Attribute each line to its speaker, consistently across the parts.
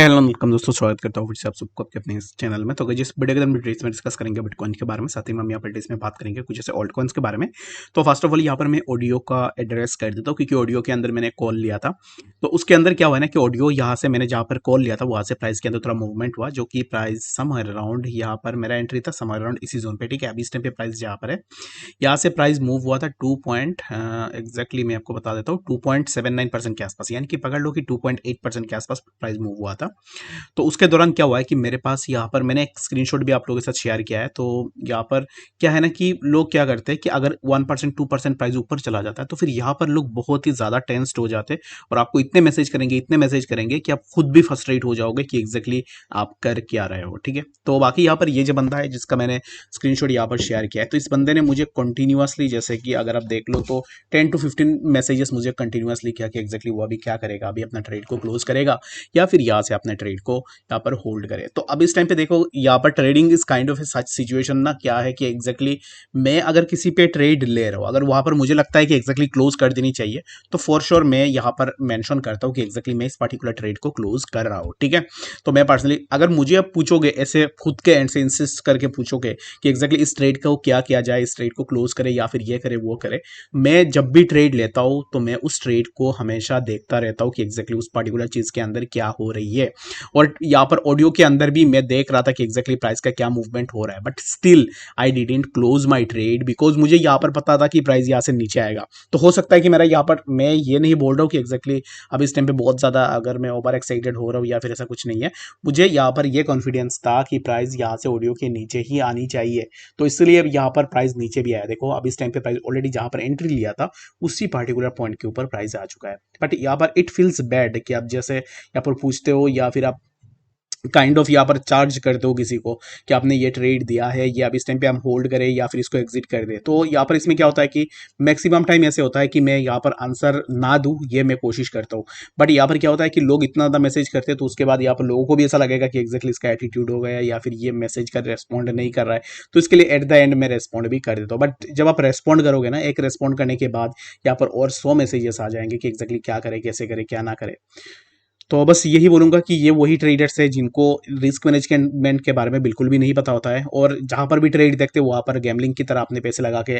Speaker 1: Hello welcome दोस्तों, स्वागत करता हूँ फिर से आप सबको आपके अपने इस चैनल में। तो अगर जिस वीडियो के अंदर डिटेल्स में डिस्कस करेंगे बिटकॉइन के बारे में, साथ ही में हम यहाँ पर डिटेल्स में बात करेंगे कुछ ऐसे ऑल्ट कॉइन्स के बारे में। तो फर्स्ट ऑफ ऑल यहाँ पर मैं ऑडियो का एड्रेस कर देता हूँ, क्योंकि ऑडियो के अंदर मैंने कॉल लिया था। तो उसके अंदर क्या हुआ है ना कि ऑडियो यहाँ से मैंने जहाँ पर कॉल लिया था वहाँ से प्राइस के अंदर थोड़ा मूवमेंट हुआ, जो कि प्राइस समवेयर अराउंड यहाँ पर मेरा एंट्री था समवेयर अराउंड इसी जोन पे। ठीक है, अभी इस टाइम पे प्राइस जहाँ पर है, यहाँ से प्राइस मूव हुआ था 2 एग्जैक्टली मैं आपको बता देता हूँ 2.79% के आसपास, यानी कि पकड़ लो कि 2.8% के आसपास प्राइस मूव हुआ था। तो उसके दौरान क्या हुआ है कि मेरे पास यहाँ पर मैंने एक स्क्रीनशॉट भी आप लोगों के साथ शेयर किया है। तो यहाँ पर क्या है ना कि लोग क्या करते हैं कि अगर 1% 2% प्राइस ऊपर चला जाता है तो फिर यहाँ पर लोग बहुत ही ज़्यादा टेंस्ड हो जाते हैं और आपको इतने मैसेज करेंगे कि आप खुद भी फ्रस्ट्रेट हो जाओगे कि एग्जैक्टली आप कर क्या रहे हो। ठीक है, तो बाकी यहाँ पर ये जो बंदा है जिसका मैंने स्क्रीनशॉट यहाँ पर शेयर किया है, तो इस बंदे ने मुझे कंटिन्यूअसली, जैसे कि अगर आप देख लो तो 10 to 15 मैसेजेस मुझे कंटिन्यूअसली किया कि एग्जैक्टली वो अभी क्या करेगा, अभी अपना ट्रेड को क्लोज करेगा या फिर यहाँ से अपने ट्रेड को यहाँ पर होल्ड करे। तो अब इस टाइम पे देखो यहाँ पर trading is kind of such situation ना, क्या है कि एग्जैक्टली मैं अगर किसी पे ट्रेड ले रहा हूँ, अगर वहां पर मुझे लगता है कि एग्जैक्टली क्लोज कर देनी चाहिए, तो फॉर श्योर मैं यहाँ पर मेंशन करता हूँ कि एग्जैक्टली मैं इस पर्टिकुलर ट्रेड को क्लोज कर रहा हूँ। ठीक है, तो मैं पर्सनली, अगर मुझे अब पूछोगे ऐसे खुद के एंड से इंसिस्ट करके पूछोगे कि एग्जैक्टली इस ट्रेड को क्या किया जाए, इस ट्रेड को क्लोज करे या फिर ये करे वो करे, मैं जब भी ट्रेड लेता हूँ तो मैं उस ट्रेड को हमेशा देखता रहता हूँ कि एग्जैक्टली उस पर्टिकुलर चीज के अंदर क्या हो रही है। और यहाँ पर ऑडियो के अंदर भी मैं देख रहा था कि एग्जैक्टली प्राइस का क्या मूवमेंट हो रहा है, but still I didn't close my trade because मुझे यहाँ पर पता था कि प्राइस यहाँ से नीचे आएगा। तो हो सकता है कि मेरा यहाँ पर, मैं ये नहीं बोल रहा हूँ कि एग्जैक्टली अब इस टाइम पे बहुत ज़्यादा अगर मैं ओवर एक्साइटेड हो रहा हूँ या फिर ऐसा कुछ नहीं है, मुझे यहाँ पर ये कॉन्फिडेंस था कि प्राइस यहाँ से ऑडियो के नीचे ही आनी चाहिए। तो इसलिए अब यहाँ पर प्राइस नीचे भी आया। देखो अब इस टाइम पे प्राइस ऑलरेडी जहाँ पर एंट्री लिया था उसी पर्टिकुलर पॉइंट के ऊपर प्राइस आ चुका है। बट यहाँ पर इट फील्स बैड कि आप जैसे यहाँ पर पूछते हो या फिर आप काइंड ऑफ यहाँ पर चार्ज करते हो किसी को कि आपने ये ट्रेड दिया है, ये अब इस टाइम पे हम होल्ड करें या फिर इसको एग्जिट कर दे। तो यहाँ पर इसमें क्या होता है कि मैक्सिमम टाइम ऐसे होता है कि मैं यहाँ पर आंसर ना दूं, ये मैं कोशिश करता हूँ। बट यहाँ पर क्या होता है कि लोग इतना ज़्यादा मैसेज करते हैं तो उसके बाद यहाँ पर लोगों को भी ऐसा लगेगा कि एग्जैक्टली इसका एटीट्यूड हो गया या फिर ये मैसेज का रेस्पॉन्ड नहीं कर रहा है। तो इसके लिए एट द एंड मैं रेस्पॉन्ड भी कर देता हूँ। बट जब आप रेस्पॉन्ड करोगे ना, एक रेस्पॉन्ड करने के बाद यहाँ पर और 100 मैसेजेस आ जाएंगे कि एग्जैक्टली क्या करे, कैसे करे, क्या ना करे। तो बस यही बोलूँगा कि ये वही ट्रेडर्स है जिनको रिस्क मैनेजमेंट के बारे में बिल्कुल भी नहीं पता होता है, और जहाँ पर भी ट्रेड देखते हैं वहाँ पर गैम्बलिंग की तरह अपने पैसे लगा के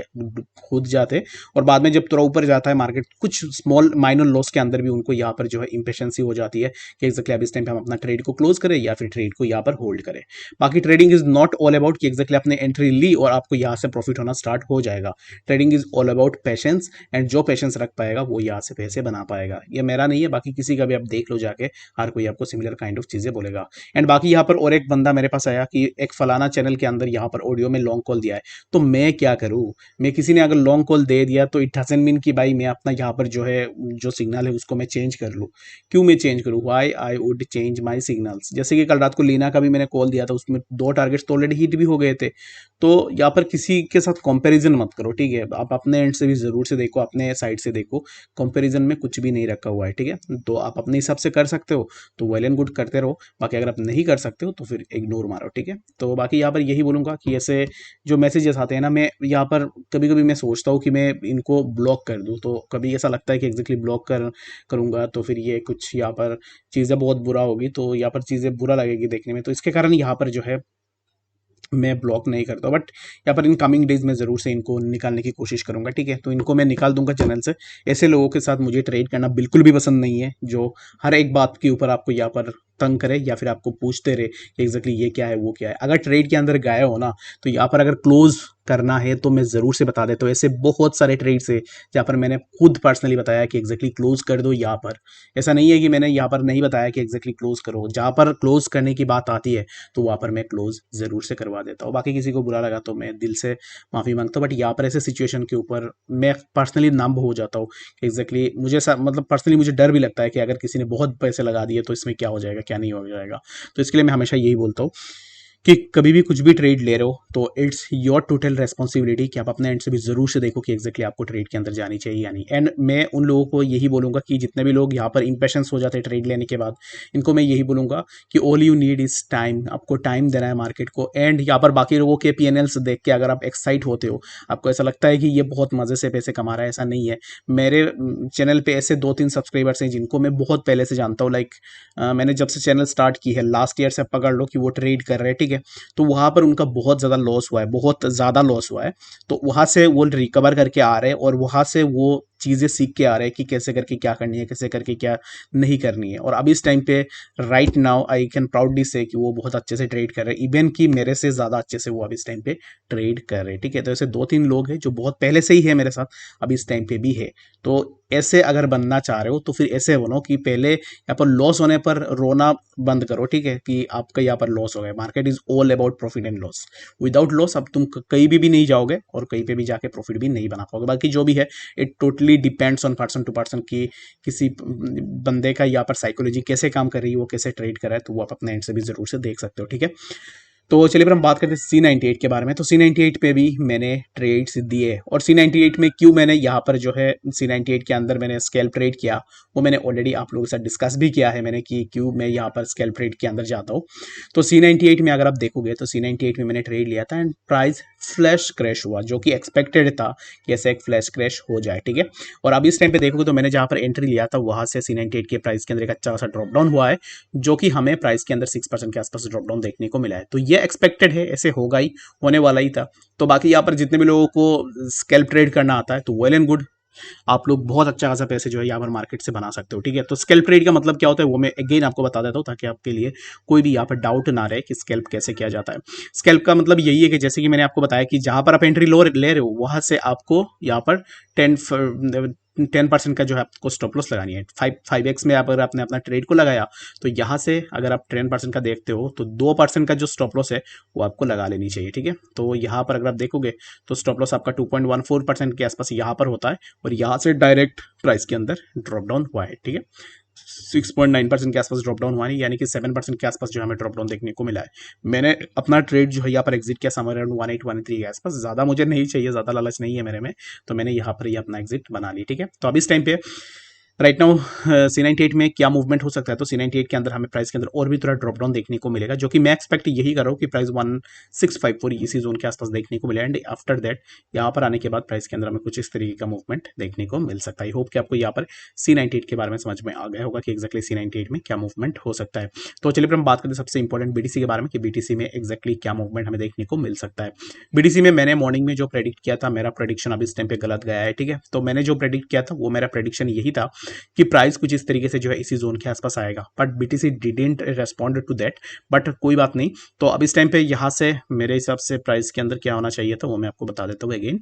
Speaker 1: कूद जाते, और बाद में जब थोड़ा ऊपर जाता है मार्केट कुछ स्मॉल माइनर लॉस के अंदर भी उनको यहाँ पर जो है इम्पेशेंसी हो जाती है कि एग्जैक्टली अब इस टाइम पे हम अपना ट्रेड को क्लोज करें या फिर ट्रेड को यहाँ पर होल्ड करें। बाकी trading is not all about कि एग्जैक्टली आपने एंट्री ली और आपको यहाँ से प्रॉफिट होना स्टार्ट हो जाएगा। Trading is all about patience, and जो पेशेंस रख पाएगा वो यहाँ से पैसे बना पाएगा। ये मेरा नहीं है, बाकी किसी का भी आप देख लो जाके, हर कोई आपको सिमिलर काइंड ऑफ चीजें बोलेगा। एंड बाकी यहाँ पर और एक बंदा मेरे पास आया कि एक फलाना चैनल के अंदर यहाँ पर ऑडियो में लॉन्ग कॉल दिया है, तो मैं क्या करूँ। मैं किसी ने अगर लॉन्ग कॉल दे दिया तो इट डजंट मीन कि भाई मैं अपना यहाँ पर जो है जो सिग्नल है उसको मैं चेंज कर लूँ। क्यों मैं चेंज करूँ, why I would change my signals. जैसे कि कल रात को लीना का भी मैंने कॉल दिया था, उसमें 2 टारगेट्स तो ऑलरेडी हिट भी हो गए थे। तो यहाँ पर किसी के साथ कंपैरिजन मत करो। ठीक है, आप अपने एंड से भी जरूर से देखो, अपने साइड से देखो, कंपैरिजन में कुछ भी नहीं रखा हुआ है। ठीक है, तो आप अपने हिसाब से कर सकते हो तो वेल एंड गुड करते रहो, बाकी अगर आप नहीं कर सकते हो तो फिर इग्नोर मारो। ठीक है, तो बाकी यहाँ पर यही बोलूँगा कि ऐसे जो मैसेजेस आते हैं ना, मैं यहाँ पर कभी कभी मैं सोचता हूँ कि मैं इनको ब्लॉक कर दूँ, तो कभी ऐसा लगता है कि एग्जैक्टली ब्लॉक करूँगा तो फिर ये कुछ यहाँ पर चीज़ें बहुत बुरा होगी, तो यहाँ पर चीज़ें बुरा लगेगी देखने में, तो इसके कारण यहाँ पर जो है मैं ब्लॉक नहीं करता। बट यहाँ पर इन कमिंग डेज में ज़रूर से इनको निकालने की कोशिश करूंगा। ठीक है, तो इनको मैं निकाल दूंगा चैनल से। ऐसे लोगों के साथ मुझे ट्रेड करना बिल्कुल भी पसंद नहीं है, जो हर एक बात के ऊपर आपको यहाँ पर तंग करे या फिर आपको पूछते रहे कि एग्जैक्टली ये क्या है वो क्या है। अगर ट्रेड के अंदर गए हो ना, तो यहाँ पर अगर क्लोज करना है तो मैं ज़रूर से बता देता हूँ। ऐसे बहुत सारे ट्रेड्स है जहाँ पर मैंने खुद पर्सनली बताया कि एग्जैक्टली क्लोज कर दो यहाँ पर। ऐसा नहीं है कि मैंने यहाँ पर नहीं बताया कि एग्जैक्टली क्लोज करो, जहाँ पर क्लोज करने की बात आती है तो वहाँ पर मैं क्लोज ज़रूर से करवा देता हूँ। बाकी किसी को बुरा लगा तो मैं दिल से माफ़ी मांगता हूँ, बट यहाँ पर ऐसे सिचुएशन के ऊपर मैं पर्सनली नंब हो जाता हूँ। एग्जैक्टली मुझे मतलब पर्सनली मुझे डर भी लगता है कि अगर किसी ने बहुत पैसे लगा दिए तो इसमें क्या हो जाएगा, क्या नहीं हो जाएगा। तो इसके लिए मैं हमेशा यही बोलता हूँ कि कभी भी कुछ भी ट्रेड ले रहे हो तो इट्स योर टोटल रेस्पॉन्सिबिलिटी कि आप अपने एंड से भी ज़रूर से देखो कि एग्जैक्टली आपको ट्रेड के अंदर जानी चाहिए या नहीं। एंड मैं उन लोगों को यही बोलूँगा कि जितने भी लोग यहाँ पर इंपेशेंस हो जाते हैं ट्रेड लेने के बाद, इनको मैं यही बोलूँगा कि all you need is time. आपको टाइम देना है मार्केट को। एंड यहाँ पर बाकी लोगों के PNLs देख के अगर आप एक्साइट होते हो, आपको ऐसा लगता है कि ये बहुत मज़े से पैसे कमा रहा है, ऐसा नहीं है। मेरे चैनल पे ऐसे 2-3 सब्सक्राइबर्स हैं जिनको मैं बहुत पहले से जानता हूँ। लाइक मैंने जब से चैनल स्टार्ट की है लास्ट ईयर से पकड़ लो कि वो ट्रेड कर रहे हैं, ठीक है। तो वहाँ पर उनका बहुत ज़्यादा लॉस हुआ है, बहुत ज़्यादा लॉस हुआ है। तो वहाँ से वो रिकवर करके आ रहे हैं और वहाँ से वो चीज़ें सीख के आ रहे हैं कि कैसे करके क्या करनी है, कैसे करके क्या नहीं करनी है। और अभी इस टाइम पे right now I can proudly से कि वो बहुत अच्छे से ट्रेड कर रहे हैं, इवन कि मेरे से ज़्यादा अच्छे से वो अभी इस टाइम पे ट्रेड कर रहे हैं, ठीक है। तो ऐसे 2-3 लोग हैं जो बहुत पहले से ही है मेरे साथ, अभी इस टाइम पे भी है। तो ऐसे अगर बनना चाह रहे हो तो फिर ऐसे बनो कि पहले यहाँ पर लॉस होने पर रोना बंद करो, ठीक है, कि आपका यहाँ पर लॉस हो गया। Market is all about profit and loss. Without loss अब तुम कहीं भी नहीं जाओगे और कहीं पे भी जाके प्रॉफिट भी नहीं बना पाओगे। बाकी जो भी है it totally depends on person to person कि किसी बंदे का यहाँ पर साइकोलॉजी कैसे काम कर रही है, वो कैसे ट्रेड कर रहा है। तो वो आप अपने एंड से भी जरूर से देख सकते हो, ठीक है। तो चलिए फिर हम बात करते हैं C98 के बारे में। तो C98 पे भी मैंने ट्रेड्स दिए और C98 में क्यों मैंने यहाँ पर जो है C98 के अंदर मैंने स्कैल्प ट्रेड किया, वो मैंने ऑलरेडी आप लोगों के साथ डिस्कस भी किया है मैंने कि क्यों मैं यहाँ पर स्कैल्प ट्रेड के अंदर जाता हूँ। तो C98 में अगर आप देखोगे तो C98 में मैंने ट्रेड लिया था एंड प्राइस फ्लैश क्रैश हुआ, जो कि एक्सपेक्टेड था कि ऐसे एक फ्लैश क्रैश हो जाए, ठीक है। और अभी इस टाइम पे देखोगे तो मैंने जहाँ पर एंट्री लिया था वहाँ से C98 के प्राइस के अंदर एक अच्छा सा ड्रॉप डाउन हुआ है, जो कि हमें प्राइस के अंदर 6% के आसपास ड्रॉप डाउन देखने को मिला है। तो ये एक्सपेक्टेड है, ऐसे होगा ही, होने वाला ही था। तो बाकी यहाँ पर जितने भी लोगों को स्कैल्प ट्रेड करना आता है तो वेल एंड गुड, आप लोग बहुत अच्छा खासा पैसे जो है यहाँ पर मार्केट से बना सकते हो, ठीक है। तो स्कैल्प ट्रेड का मतलब क्या होता है वो मैं अगेन आपको बता देता हूँ ताकि आपके लिए कोई भी यहाँ पर डाउट ना रहे कि स्कैल्प कैसे किया जाता है। स्कैल्प का मतलब यही है कि जैसे कि मैंने आपको बताया कि जहां पर आप एंट्री ले रहे हो वहां से आपको यहाँ पर 10% का जो है आपको स्टॉप लॉस लगानी है। 5x में अगर आपने अपना ट्रेड को लगाया तो यहाँ से अगर आप 10% का देखते हो तो 2% का जो स्टॉप लॉस है वो आपको लगा लेनी चाहिए, ठीक है। तो यहाँ पर अगर आप देखोगे तो स्टॉप लॉस आपका 2.14% के आसपास यहाँ पर होता है और यहाँ से डायरेक्ट प्राइस के अंदर ड्रॉप डाउन हुआ है, ठीक है। 6.9% के आसपास ड्रॉप डाउन हुआ नहीं, यानी कि 7% के आसपास जो हमें ड्रॉप डाउन देखने को मिला है। मैंने अपना ट्रेड जो है यहाँ पर एग्जिट किया समवेयर अराउंड 1813 के आसपास। ज़्यादा मुझे नहीं चाहिए, ज़्यादा लालच नहीं है मेरे में, तो मैंने यहाँ पर ही अपना एग्जिट बना ली, ठीक है। तो अभी इस टाइम पे राइट नाउ C98 में क्या मूवमेंट हो सकता है, तो C98 के अंदर हमें प्राइस के अंदर और भी थोड़ा ड्रॉप डाउन देखने को मिलेगा, जो कि मैं एक्सपेक्ट यही कर रहा हूँ कि प्राइस 1654 इसी जोन के आसपास देखने को मिले। एंड आफ्टर दैट यहाँ पर आने के बाद प्राइस के अंदर हमें कुछ इस तरीके का मूवमेंट देखने को मिल सकता है। होप कि आपको यहाँ पर C98 के बारे में समझ में आ गया होगा कि एक्जैक्टली C98 में क्या मूवमेंट हो सकता है। तो चलिए फिर हम बात करते हैं सबसे इंपॉर्टेंट BTC के बारे में कि BTC में एक्जैक्टली क्या मूवमेंट हमें देखने को मिल सकता है। BTC में मैंने मॉर्निंग में जो प्रेडिक्ट किया था, मेरा प्रेडिक्शन अभी इस टाइम पे गलत गया है, ठीक है। तो मैंने जो प्रेडिक्ट किया था वो मेरा प्रेडिक्शन यही था कि प्राइस कुछ इस तरीके से जो है इसी जोन के आसपास आएगा, but BTC didn't respond to that, but कोई बात नहीं। तो अब इस टाइम पे यहाँ से मेरे हिसाब से प्राइस के अंदर क्या होना चाहिए था वो मैं आपको बता देता हूँ अगेन।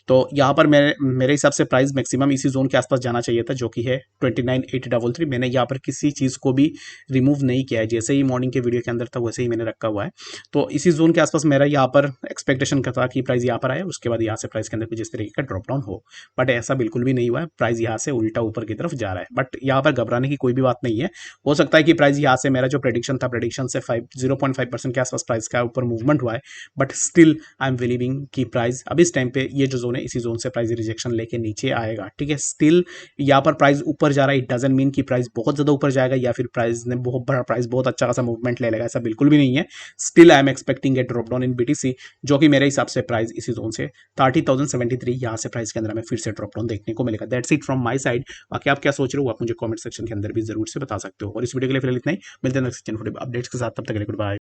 Speaker 1: तो यहाँ पर मेरे हिसाब से प्राइस मैक्सिमम इसी जोन के आसपास जाना चाहिए था, जो कि है 29,833। मैंने यहाँ पर किसी चीज़ को भी रिमूव नहीं किया है, जैसे ही मॉर्निंग के वीडियो के अंदर था वैसे ही मैंने रखा हुआ है। तो इसी जोन के आसपास मेरा यहाँ पर एक्सपेक्टेशन का था कि प्राइस यहाँ पर आए, उसके बाद यहाँ से प्राइस के अंदर कुछ इस तरीके का ड्रॉप डाउन हो, बट ऐसा बिल्कुल भी नहीं हुआ है। प्राइस यहाँ से उल्टा ऊपर की तरफ जा रहा है, बट यहाँ पर घबराने की कोई भी बात नहीं है। हो सकता है कि प्राइस यहाँ से मेरा जो प्रेडिक्शन था, प्रेडिक्शन से 0.5% के आसपास प्राइस का ऊपर मूवमेंट हुआ है, but still I am believing कि प्राइस अब इस टाइम पे ये जो जोन है इसी जोन से प्राइस रिजेक्शन लेके नीचे आएगा, ठीक है। स्टिल यहाँ पर प्राइस ऊपर जा रहा है, इट डजंट मीन कि प्राइस बहुत ज्यादा ऊपर जाएगा या फिर प्राइस ने बहुत बड़ा प्राइस बहुत अच्छा खासा मूवमेंट ले लेगा, ऐसा बिल्कुल भी नहीं है। Still I am expecting a drop down in BTC, जो कि मेरे हिसाब से प्राइस इसी जोन से 30,073 यहाँ से प्राइस के अंदर हमें फिर से ड्रॉप डाउन देखने को मिलेगा। That's it from my side. बाकी आप क्या सोच रहे हो आप मुझे कमेंट सेक्शन के अंदर भी जरूर से बता सकते हो। और इस वीडियो के लिए फिलहाल इतना ही, मिलते हैं नेक्स्ट अपडेट्स के साथ, तब तक के लिए गुड बाय।